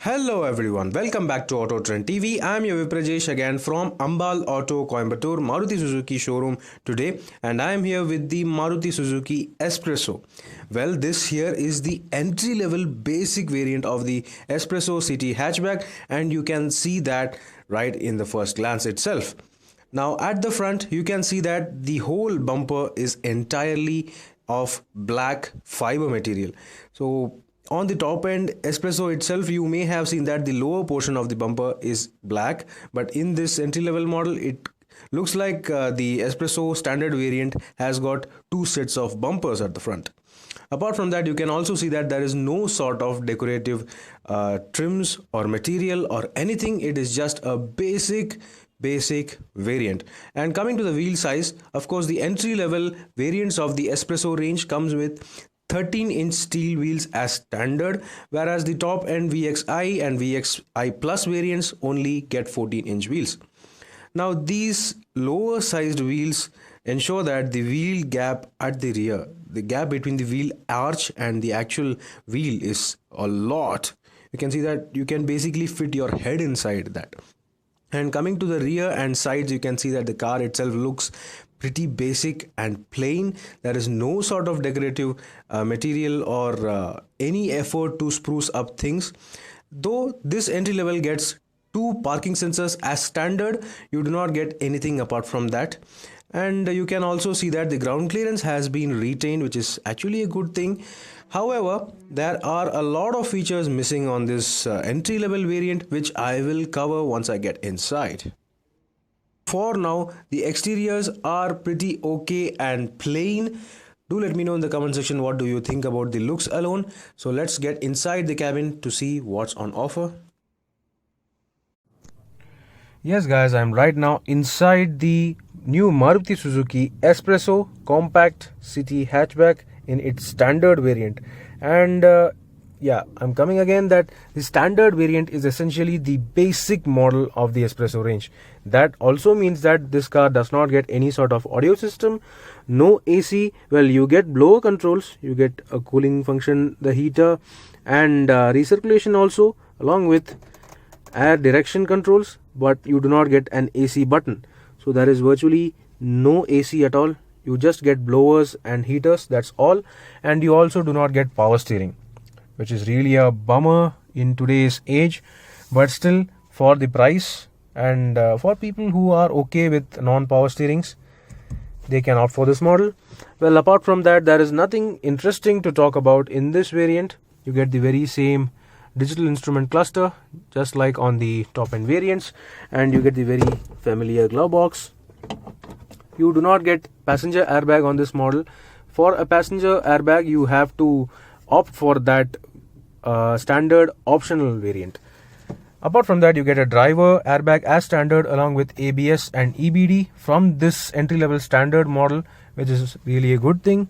Hello everyone, welcome back to Auto Trend TV. I'm your Viprajesh again from Ambal Auto Coimbatore Maruti Suzuki showroom today, and I am here with the Maruti Suzuki S-Presso. Well, this here is the entry level basic variant of the S-Presso City hatchback, and you can see that right in the first glance itself. Now at the front you can see that the whole bumper is entirely of black fiber material. So on the top end Espresso itself, you may have seen that the lower portion of the bumper is black, but in this entry level model it looks like the Espresso standard variant has got two sets of bumpers at the front. Apart from that, you can also see that there is no sort of decorative trims or material or anything. It is just a basic variant. And coming to the wheel size, of course the entry level variants of the Espresso range comes with 13-inch steel wheels as standard, whereas the top end VXI and VXI Plus variants only get 14-inch wheels. Now these lower sized wheels ensure that the wheel gap at the rear, the gap between the wheel arch and the actual wheel, is a lot. You can see that you can basically fit your head inside that. And coming to the rear and sides, you can see that the car itself looks pretty basic and plain. There is no sort of decorative material or any effort to spruce up things. Though this entry level gets two parking sensors as standard, you do not get anything apart from that. And you can also see that the ground clearance has been retained, which is actually a good thing. However, there are a lot of features missing on this entry level variant, which I will cover once I get inside. For now, the exteriors are pretty okay and plain. Do let me know in the comment section what do you think about the looks alone. So let's get inside the cabin to see what's on offer. Yes guys, I'm right now inside the new Maruti Suzuki S-Presso compact city hatchback in its standard variant. And I'm coming again that the standard variant is essentially the basic model of the Espresso range. That also means that this car does not get any sort of audio system, no AC. Well, you get blower controls, you get a cooling function, the heater, and recirculation also, along with air direction controls, but you do not get an AC button. So there is virtually no AC at all. You just get blowers and heaters, that's all. And you also do not get power steering, which is really a bummer in today's age. But still, for the price and for people who are okay with non-power steerings, they can opt for this model. Well, apart from that, there is nothing interesting to talk about in this variant. You get the very same digital instrument cluster just like on the top end variants, and you get the very familiar glove box. You do not get passenger airbag on this model. For a passenger airbag, you have to opt for that standard optional variant. Apart from that, you get a driver airbag as standard along with ABS and EBD from this entry level standard model, which is really a good thing.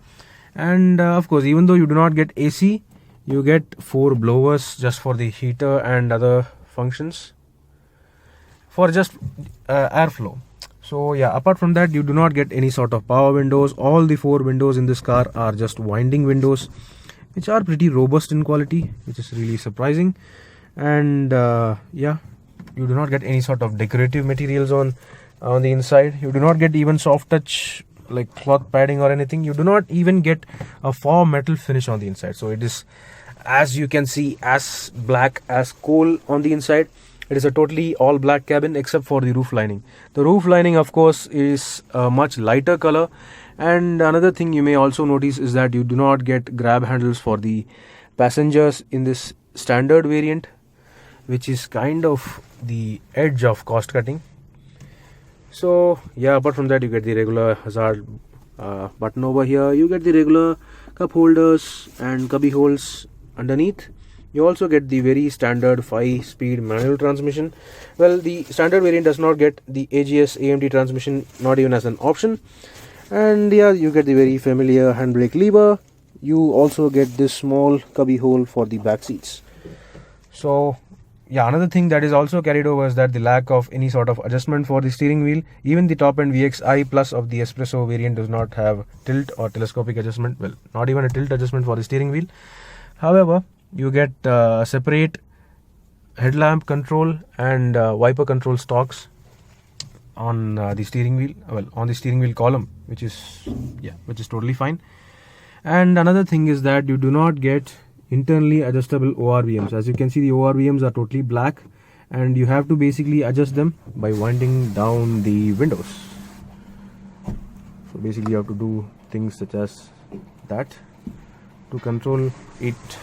And of course, even though you do not get AC, you get 4 blowers just for the heater and other functions for just airflow. So yeah, apart from that, you do not get any sort of power windows. All the 4 windows in this car are just winding windows, which are pretty robust in quality, which is really surprising. And you do not get any sort of decorative materials on the inside. You do not get even soft touch like cloth padding or anything. You do not even get a faux metal finish on the inside. So it is, as you can see, as black as coal on the inside. It is a totally all black cabin except for the roof lining. The roof lining, of course, is a much lighter color. And another thing you may also notice is that you do not get grab handles for the passengers in this standard variant, which is kind of the edge of cost cutting. So yeah, apart from that, you get the regular hazard button over here. You get the regular cup holders and cubby holes underneath. You also get the very standard 5-speed manual transmission. Well, the standard variant does not get the AGS AMT transmission, not even as an option. And yeah, you get the very familiar handbrake lever. You also get this small cubby hole for the back seats. So yeah, another thing that is also carried over is that the lack of any sort of adjustment for the steering wheel. Even the top end VXI Plus of the Espresso variant does not have tilt or telescopic adjustment. Well, not even a tilt adjustment for the steering wheel. However, you get separate headlamp control and wiper control stalks on the steering wheel, well, on the steering wheel column, which is totally fine. And another thing is that you do not get internally adjustable ORVMs. As you can see, the ORVMs are totally black, and you have to basically adjust them by winding down the windows. So basically you have to do things such as that to control it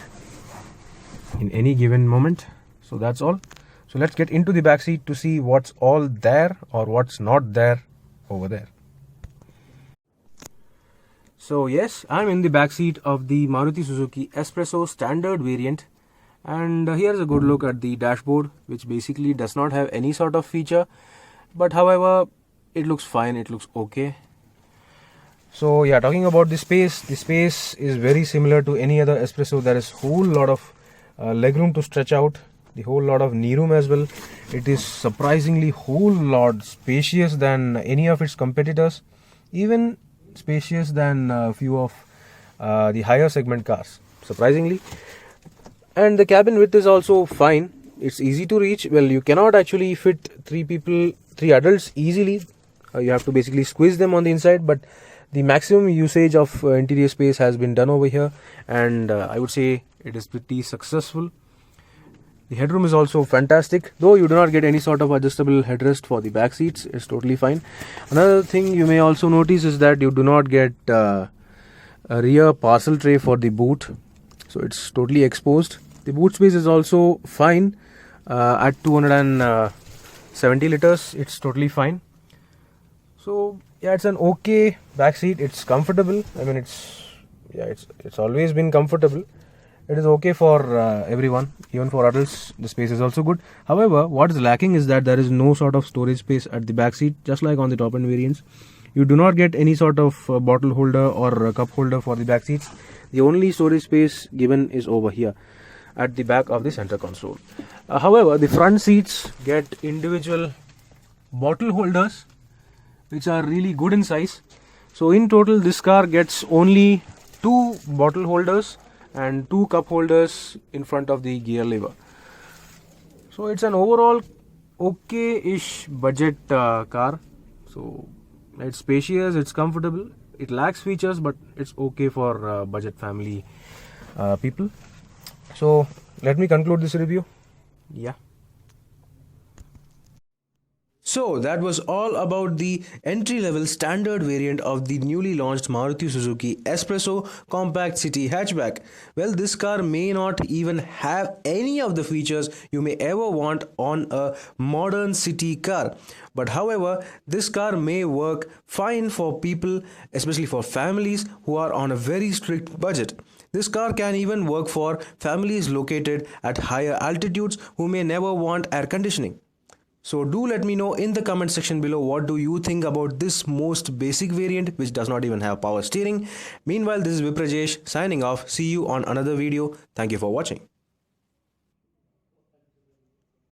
in any given moment. So that's all. So let's get into the back seat to see what's all there or what's not there over there. So yes, I'm in the back seat of the Maruti Suzuki S-Presso standard variant, and here's a good look at the dashboard, which basically does not have any sort of feature, but however it looks fine, it looks okay. So yeah, talking about the space is very similar to any other S-Presso. There is whole lot of legroom to stretch out, the whole lot of knee room as well. It is surprisingly whole lot spacious than any of its competitors, even spacious than a few of the higher segment cars, surprisingly. And the cabin width is also fine. It's easy to reach. Well, you cannot actually fit three adults easily. You have to basically squeeze them on the inside, but the maximum usage of interior space has been done over here, and I would say it is pretty successful. The headroom is also fantastic, though you do not get any sort of adjustable headrest for the back seats. It's totally fine. Another thing you may also notice is that you do not get a rear parcel tray for the boot, so it's totally exposed. The boot space is also fine at 270 liters. It's totally fine. So yeah, it's an okay back seat. It's comfortable. I mean, it's always been comfortable. It is okay for everyone, even for adults. The space is also good. However, what is lacking is that there is no sort of storage space at the back seat, just like on the top end variants. You do not get any sort of bottle holder or cup holder for the back seats. The only storage space given is over here at the back of the center console. However, the front seats get individual bottle holders, which are really good in size. So in total, this car gets only 2 bottle holders and 2 cup holders in front of the gear lever. So it's an overall okay-ish budget car. So it's spacious, it's comfortable, it lacks features, but it's okay for budget family people. So let me conclude this review. Yeah. So that was all about the entry-level standard variant of the newly launched Maruti Suzuki S-Presso compact city hatchback. Well, this car may not even have any of the features you may ever want on a modern city car. But however, this car may work fine for people, especially for families who are on a very strict budget. This car can even work for families located at higher altitudes who may never want air conditioning. So do let me know in the comment section below, what do you think about this most basic variant which does not even have power steering. Meanwhile, this is Viprajesh signing off. See you on another video. Thank you for watching.